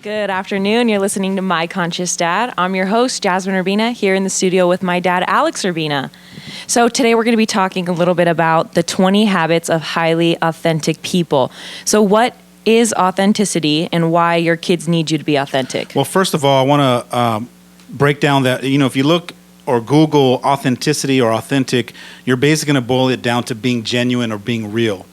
Good afternoon. You're listening to My Conscious Dad. I'm your host, Jazmine Urbina, here in the studio with my dad, Alex Urbina. So today we're going to be talking a little bit about the 20 habits of highly authentic people. So what is authenticity and why your kids need you to be authentic? Well, first of all, I want to break down that, if you look or Google authenticity or authentic, you're basically going to boil it down to being genuine or being real.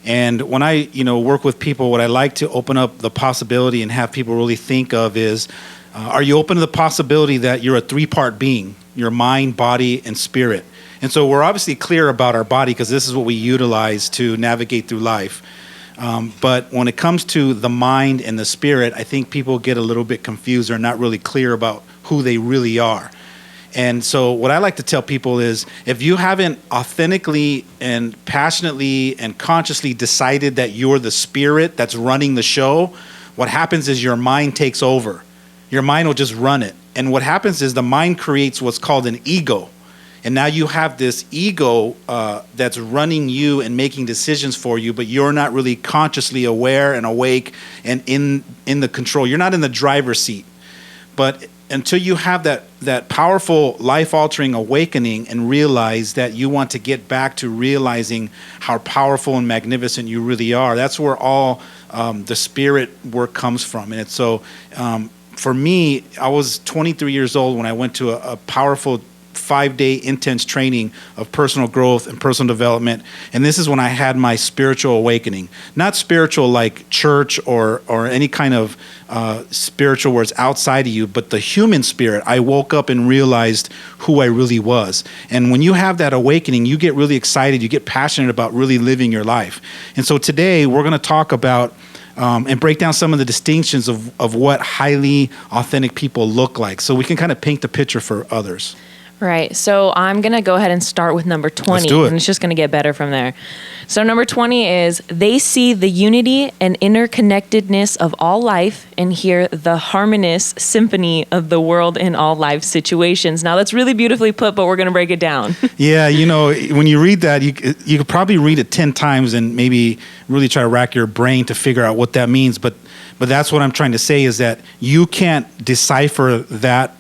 And when I, work with people, what I like to open up the possibility and have people really think of is, are you open to the possibility that you're a three-part being, your mind, body, and spirit? And so we're obviously clear about our body because this is what we utilize to navigate through life. But when it comes to the mind and the spirit, I think people get a little bit confused or not really clear about who they really are. And so what I like to tell people is if you haven't authentically and passionately and consciously decided that you're the spirit that's running the show, what happens is your mind takes over. Your mind will just run it. And what happens is the mind creates what's called an ego. And now you have this ego that's running you and making decisions for you, but you're not really consciously aware and awake and in the control. You're not in the driver's seat. But until you have that powerful life-altering awakening and realize that you want to get back to realizing how powerful and magnificent you really are, that's where all the spirit work comes from. And it's so, for me, I was 23 years old when I went to a powerful 5-day intense training of personal growth and personal development. And this is when I had my spiritual awakening. Not spiritual like church or any kind of spiritual where it's outside of you, but the human spirit. I woke up and realized who I really was. And when you have that awakening, you get really excited, you get passionate about really living your life. And so today we're going to talk about and break down some of the distinctions of what highly authentic people look like so we can kind of paint the picture for others. Right. So I'm going to go ahead and start with number 20. Let's do it. And it's just going to get better from there. So number 20 is they see the unity and interconnectedness of all life and hear the Harmonists Symphony of the world in all life situations. Now that's really beautifully put, but we're going to break it down. Yeah. When you read that, you could probably read it 10 times and maybe really try to rack your brain to figure out what that means. But that's what I'm trying to say is that you can't decipher that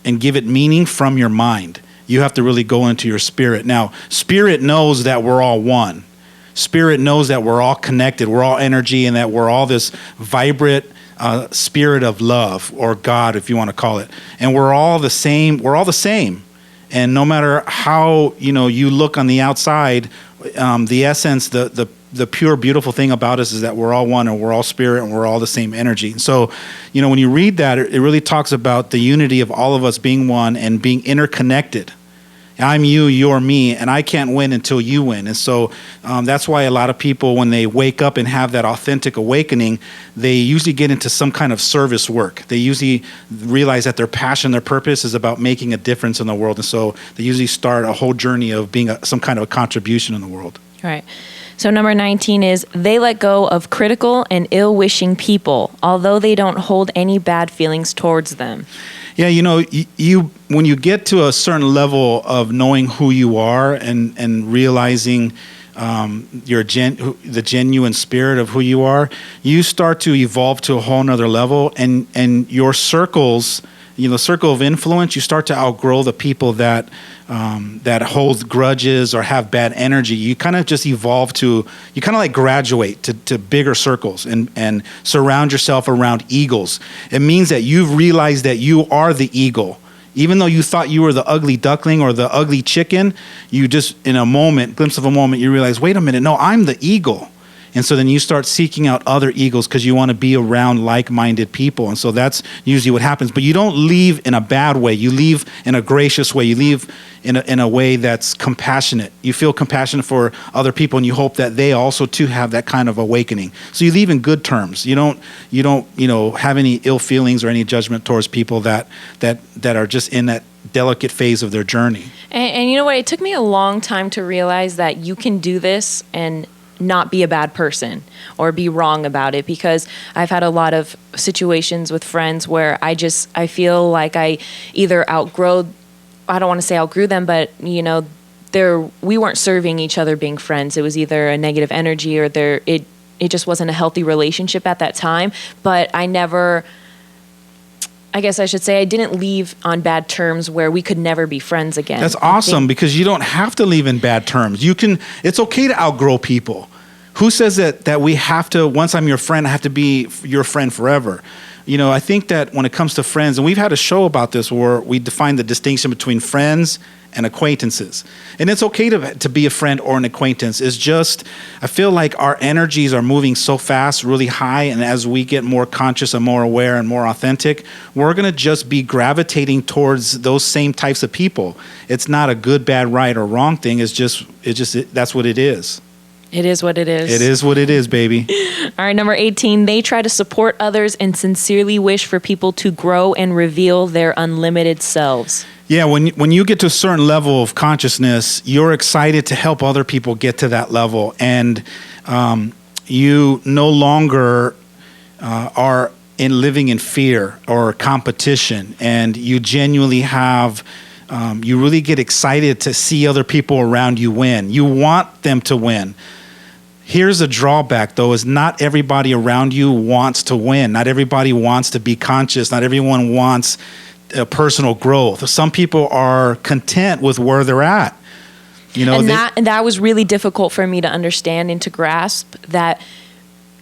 and give it meaning from your mind. You have to really go into your spirit. Now, spirit knows that we're all one. Spirit knows that we're all connected. We're all energy and that we're all this vibrant spirit of love or God, if you want to call it. And we're all the same. We're all the same. And no matter how, you look on the outside, the essence, the pure, beautiful thing about us is that we're all one and we're all spirit and we're all the same energy. So, when you read that, it really talks about the unity of all of us being one and being interconnected. I'm you, you're me, and I can't win until you win. And so that's why a lot of people, when they wake up and have that authentic awakening, they usually get into some kind of service work. They usually realize that their passion, their purpose is about making a difference in the world. And so they usually start a whole journey of being some kind of a contribution in the world. Right. So number 19 is they let go of critical and ill-wishing people, although they don't hold any bad feelings towards them. Yeah, you when you get to a certain level of knowing who you are and realizing the genuine spirit of who you are, you start to evolve to a whole nother level, and your circles, circle of influence, you start to outgrow the people that hold grudges or have bad energy. You kind of just evolve you kind of like graduate to bigger circles and surround yourself around eagles. It means that you've realized that you are the eagle. Even though you thought you were the ugly duckling or the ugly chicken, you just, in a glimpse of a moment, you realize, wait a minute, no, I'm the eagle. And so then you start seeking out other eagles because you want to be around like-minded people. And so that's usually what happens. But you don't leave in a bad way. You leave in a gracious way. You leave in a way that's compassionate. You feel compassionate for other people, and you hope that they also too have that kind of awakening. So you leave in good terms. You don't have any ill feelings or any judgment towards people that are just in that delicate phase of their journey. And you know what? It took me a long time to realize that you can do this and not be a bad person or be wrong about it, because I've had a lot of situations with friends where I feel like I either I don't want to say outgrew them, but we weren't serving each other being friends. It was either a negative energy or it just wasn't a healthy relationship at that time. But I guess I should say I didn't leave on bad terms where we could never be friends again. That's awesome, because you don't have to leave in bad terms. It's okay to outgrow people. Who says that we have to, once I'm your friend, I have to be your friend forever? I think that when it comes to friends, and we've had a show about this where we define the distinction between friends and acquaintances. And it's okay to be a friend or an acquaintance. It's just, I feel like our energies are moving so fast, really high, and as we get more conscious and more aware and more authentic, we're going to just be gravitating towards those same types of people. It's not a good, bad, right, or wrong thing. That's what it is. It is what it is. It is what it is, baby. All right, number 18, they try to support others and sincerely wish for people to grow and reveal their unlimited selves. Yeah, when you get to a certain level of consciousness, you're excited to help other people get to that level. And you no longer are living in fear or competition. And you genuinely have, you really get excited to see other people around you win. You want them to win. Here's a drawback, though, is not everybody around you wants to win. Not everybody wants to be conscious. Not everyone wants personal growth. Some people are content with where they're at. And that was really difficult for me to understand and to grasp, that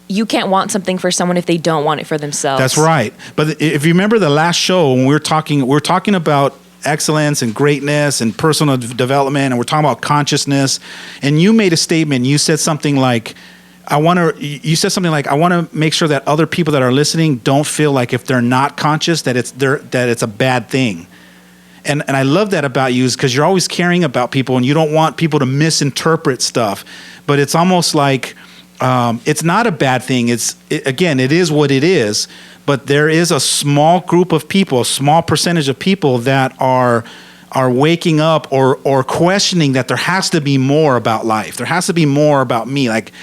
you can't want something for someone if they don't want it for themselves. That's right. But if you remember the last show, when we were talking about excellence and greatness and personal development, and we're talking about consciousness, and you made a statement. You said something like, I want to make sure that other people that are listening don't feel like if they're not conscious that it's a bad thing. And I love that about you, is because you're always caring about people and you don't want people to misinterpret stuff. But it's almost like it's not a bad thing. It is what it is. But there is a small group of people, a small percentage of people that are waking up or questioning that there has to be more about life. There has to be more about me. Like,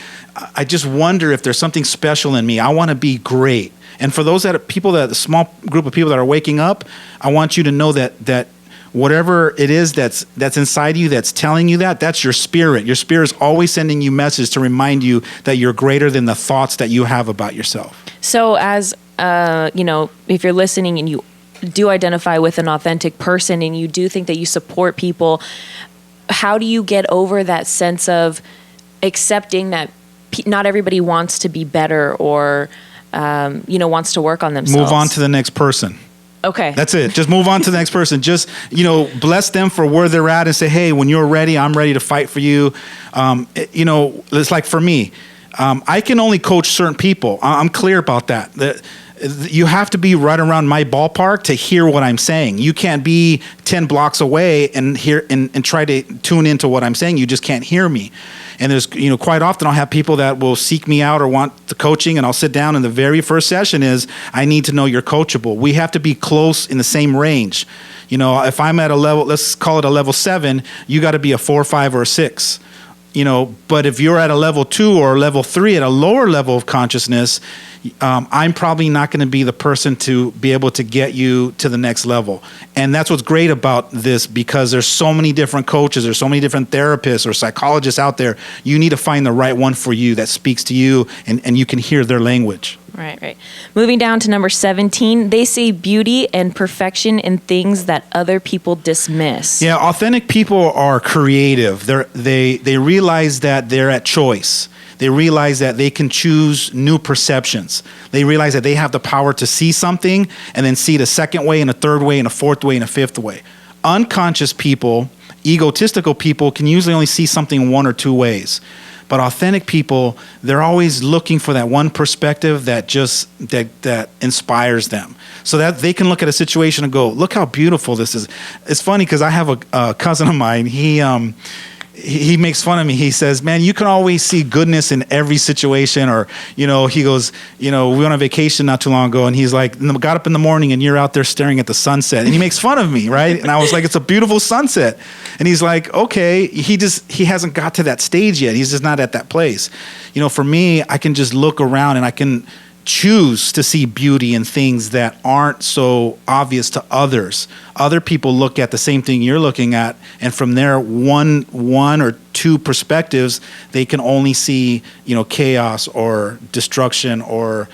I just wonder if there's something special in me. I want to be great. And for those the small group of people that are waking up, I want you to know that whatever it is that's inside you, that's telling you that's your spirit. Your spirit is always sending you messages to remind you that you're greater than the thoughts that you have about yourself. So as, if you're listening and you do identify with an authentic person and you do think that you support people, how do you get over that sense of accepting that not everybody wants to be better or, wants to work on themselves? Move on to the next person. Okay. That's it. Just move on to the next person. Just, bless them for where they're at and say, hey, when you're ready, I'm ready to fight for you. It's like for me, I can only coach certain people. I'm clear about that. You have to be right around my ballpark to hear what I'm saying. You can't be 10 blocks away and hear and try to tune into what I'm saying. You just can't hear me. And there's, quite often I'll have people that will seek me out or want the coaching, and I'll sit down, and the very first session is, I need to know you're coachable. We have to be close in the same range. If I'm at a level, let's call it a level 7, you got to be a 4, 5, or a 6. But if you're at a level 2 or level 3 at a lower level of consciousness, I'm probably not going to be the person to be able to get you to the next level. And that's what's great about this, because there's so many different coaches, there's so many different therapists or psychologists out there. You need to find the right one for you that speaks to you and you can hear their language. Right. Moving down to number 17, they see beauty and perfection in things that other people dismiss. Yeah, authentic people are creative. They realize that they're at choice. They realize that they can choose new perceptions. They realize that they have the power to see something and then see it a second way and a third way and a fourth way and a fifth way. Unconscious people, egotistical people can usually only see something one or two ways. But authentic people, they're always looking for that one perspective that inspires them, so that they can look at a situation and go, look how beautiful this is. It's funny because I have a cousin of mine. He makes fun of me. He says, man, you can always see goodness in every situation. Or, he goes, we went on vacation not too long ago, and he's like, got up in the morning and you're out there staring at the sunset. And he makes fun of me, right? And I was like, it's a beautiful sunset. And he's like, okay, he hasn't got to that stage yet. He's just not at that place. For me, I can just look around and I can choose to see beauty in things that aren't so obvious to others. Other people look at the same thing you're looking at, and from their one or two perspectives, they can only see, chaos or destruction or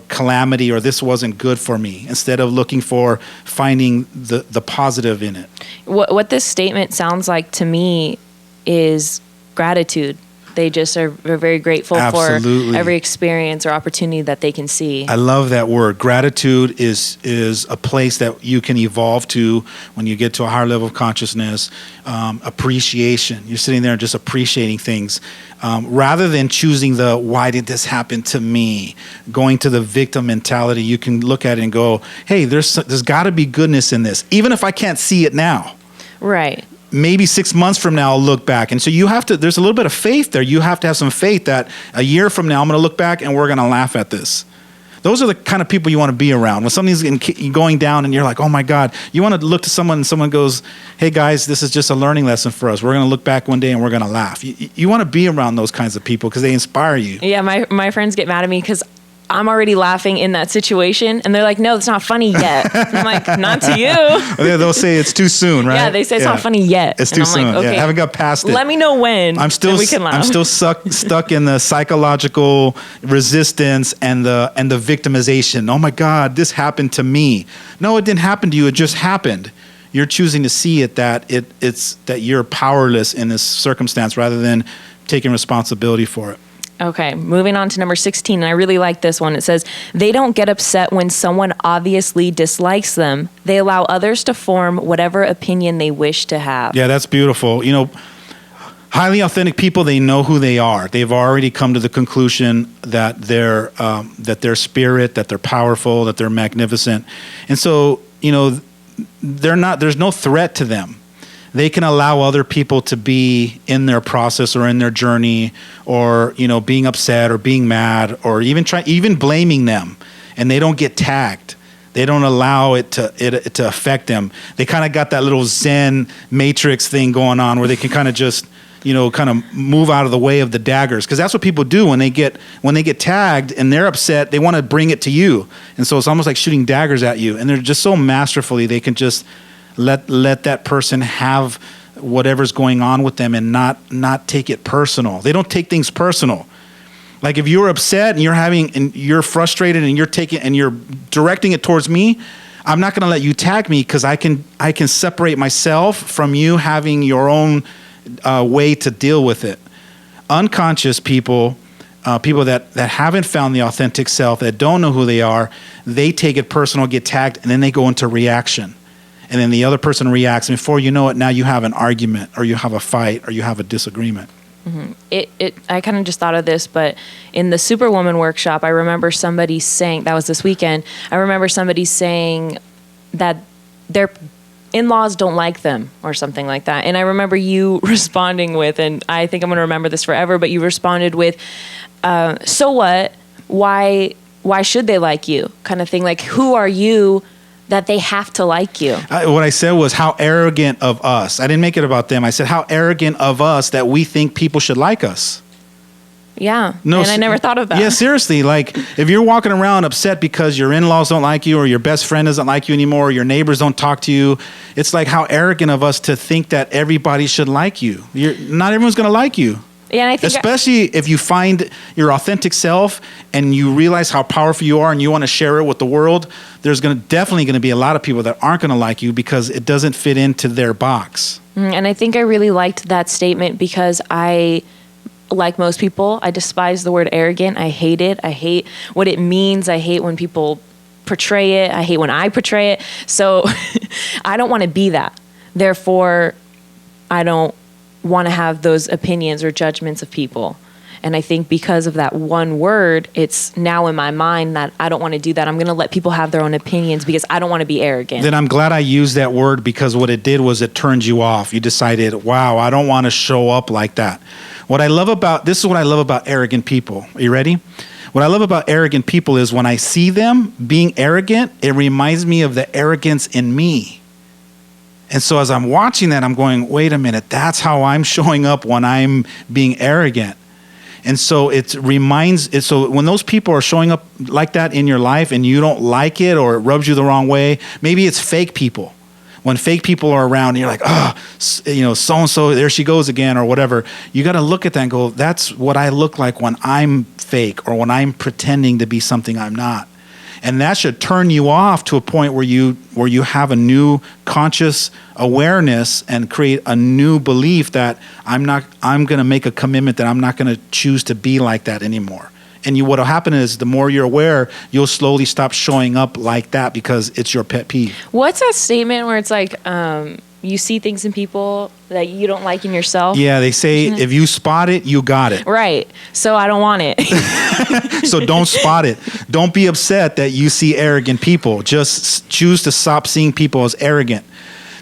calamity, or this wasn't good for me, instead of looking for finding the positive in it. What this statement sounds like to me is gratitude. They just are very grateful Absolutely. for every experience or opportunity that they can see. I love that word. Gratitude is a place that you can evolve to when you get to a higher level of consciousness. Appreciation. You're sitting there just appreciating things. Rather than choosing the why did this happen to me, going to the victim mentality, you can look at it and go, hey, there's got to be goodness in this, even if I can't see it now. Right. Maybe 6 months from now, I'll look back. And so there's a little bit of faith there. You have to have some faith that a year from now, I'm going to look back and we're going to laugh at this. Those are the kind of people you want to be around. When something's going down and you're like, oh my God, you want to look to someone and someone goes, hey guys, this is just a learning lesson for us. We're going to look back one day and we're going to laugh. You want to be around those kinds of people because they inspire you. Yeah, my friends get mad at me because I'm already laughing in that situation, and they're like, no, it's not funny yet. I'm like, not to you. They'll say it's too soon, right? Yeah, they say it's not funny yet. It's too soon. Like, okay, haven't got past it. Let me know when. I'm still stuck in the psychological resistance and the victimization. Oh my God, this happened to me. No, it didn't happen to you. It just happened. You're choosing to see it that it's that you're powerless in this circumstance rather than taking responsibility for it. Okay, moving on to number 16, and I really like this one. It says, they don't get upset when someone obviously dislikes them. They allow others to form whatever opinion they wish to have. Yeah, that's beautiful. Highly authentic people, they know who they are. They've already come to the conclusion that they're spirit, that they're powerful, that they're magnificent. And so, there's no threat to them. They can allow other people to be in their process or in their journey, or being upset or being mad or even blaming them, and they don't get tagged. They don't allow it to affect them. They kind of got that little Zen matrix thing going on where they can kind of just kind of move out of the way of the daggers, because that's what people do when they get tagged and they're upset. They want to bring it to you, and so it's almost like shooting daggers at you. And they're just so masterfully they can just let that person have whatever's going on with them and not take it personal. They don't take things personal. Like if you're upset and you're frustrated and you're directing it towards me, I'm not going to let you tag me, because I can separate myself from you having your own way to deal with it. Unconscious people, people that haven't found the authentic self, that don't know who they are, they take it personal, get tagged, and then they go into reaction. And then the other person reacts, and before you know it, now you have an argument, or you have a fight, or you have a disagreement. Mm-hmm. I kind of just thought of this, but in the Superwoman workshop, I remember somebody saying, that was this weekend, I remember somebody saying that their in-laws don't like them or something like that. And I remember you responding with, and I think I'm going to remember this forever, but you responded with, so what? Why should they like you? Kind of thing. Like, who are you that they have to like you? What I said was, how arrogant of us. I didn't make it about them. I said, how arrogant of us that we think people should like us. Yeah. No, and I never thought of that. Yeah, seriously. Like, if you're walking around upset because your in-laws don't like you, or your best friend doesn't like you anymore, or your neighbors don't talk to you, it's like, how arrogant of us to think that everybody should like you. Not everyone's going to like you. Yeah, and I think especially if you find your authentic self and you realize how powerful you are and you want to share it with the world, there's definitely going to be a lot of people that aren't going to like you because it doesn't fit into their box. And I think I really liked that statement because like most people, I despise the word arrogant. I hate it. I hate what it means. I hate when people portray it. I hate when I portray it. So I don't want to be that. Therefore, I don't want to have those opinions or judgments of people. And I think because of that one word, it's now in my mind that I don't want to do that. I'm going to let people have their own opinions because I don't want to be arrogant. Then I'm glad I used that word, because what it did was it turned you off. You decided, wow, I don't want to show up like that. This is what I love about arrogant people. Are you ready? What I love about arrogant people is when I see them being arrogant, it reminds me of the arrogance in me. And so as I'm watching that, I'm going, wait a minute, that's how I'm showing up when I'm being arrogant. And so so when those people are showing up like that in your life and you don't like it or it rubs you the wrong way, maybe it's fake people. When fake people are around and you're like, so-and-so, there she goes again or whatever, you got to look at that and go, that's what I look like when I'm fake or when I'm pretending to be something I'm not. And that should turn you off to a point where you have a new conscious awareness and create a new belief that I'm going to make a commitment that I'm not going to choose to be like that anymore. And what'll happen is the more you're aware, you'll slowly stop showing up like that because it's your pet peeve. What's that statement where it's like, you see things in people that you don't like in yourself? Yeah, they say if you spot it, you got it. Right. So I don't want it. So don't spot it. Don't be upset that you see arrogant people. Just choose to stop seeing people as arrogant.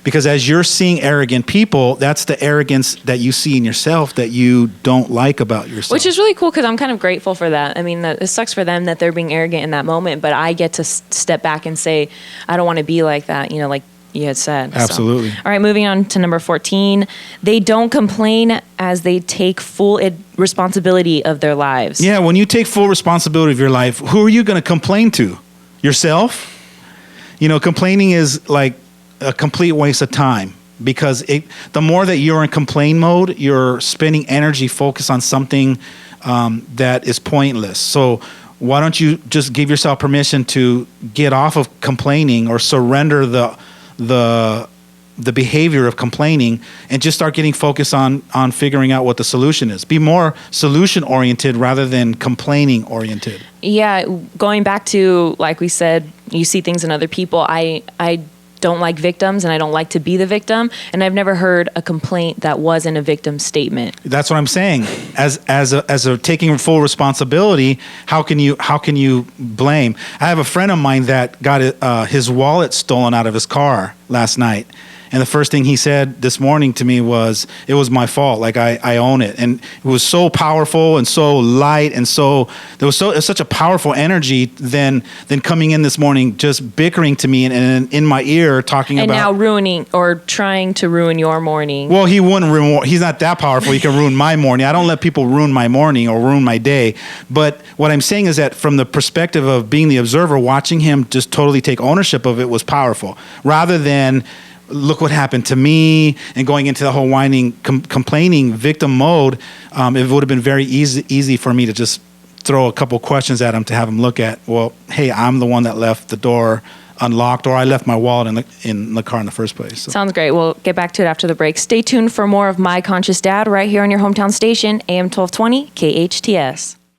Because as you're seeing arrogant people, that's the arrogance that you see in yourself that you don't like about yourself. Which is really cool because I'm kind of grateful for that. I mean, it sucks for them that they're being arrogant in that moment, but I get to step back and say, I don't want to be like that, like you had said. Absolutely. So. All right, moving on to number 14. They don't complain as they take full responsibility of their lives. Yeah, when you take full responsibility of your life, who are you going to complain to? Yourself? Complaining is like a complete waste of time because the more that you're in complain mode, you're spending energy focused on something that is pointless. So why don't you just give yourself permission to get off of complaining or surrender the behavior of complaining and just start getting focused on figuring out what the solution is. Be more solution oriented rather than complaining oriented. Yeah, going back to, like we said, you see things in other people. I don't like victims and I don't like to be the victim, and I've never heard a complaint that wasn't a victim statement. That's what I'm saying. As a taking full responsibility, how can you blame? I have a friend of mine that got his wallet stolen out of his car last night. And the first thing he said this morning to me was, it was my fault. Like I own it. And it was so powerful and so light. And there was such a powerful energy than coming in this morning, just bickering to me and in my ear talking about. And now ruining or trying to ruin your morning. Well, he wouldn't ruin, he's not that powerful. He can ruin my morning. I don't let people ruin my morning or ruin my day. But what I'm saying is that from the perspective of being the observer, watching him just totally take ownership of it was powerful. Rather than, look what happened to me, and going into the whole whining, complaining victim mode, it would have been very easy for me to just throw a couple questions at him to have him look at, well, hey, I'm the one that left the door unlocked, or I left my wallet in the car in the first place. So. Sounds great. We'll get back to it after the break. Stay tuned for more of My Conscious Dad right here on your hometown station, AM 1220, KHTS.